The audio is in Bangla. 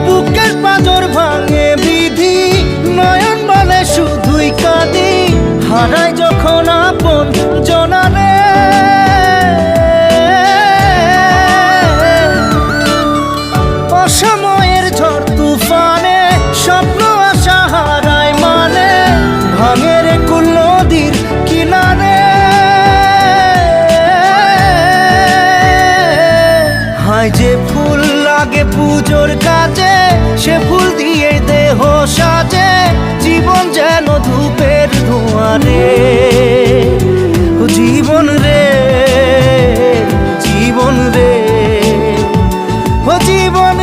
বুকের পাঁজর ভাঙে বিধি, নয়ন বলে শুধুই কাঁদি, হারাই যখন আপন জনারে। অসময়ের ঝড় তুফানে স্বপ্ন আশা হারায় মানে, ভাঙে রে কুল নদীর কিনারে। হায় যে ফুল লাগে পুজোর কাজে, সে ফুল দিয়ে দেহ সাজে, জীবন যেন ধূপের ধোঁয়ারে। জীবন রে, জীবন রে, ও জীবন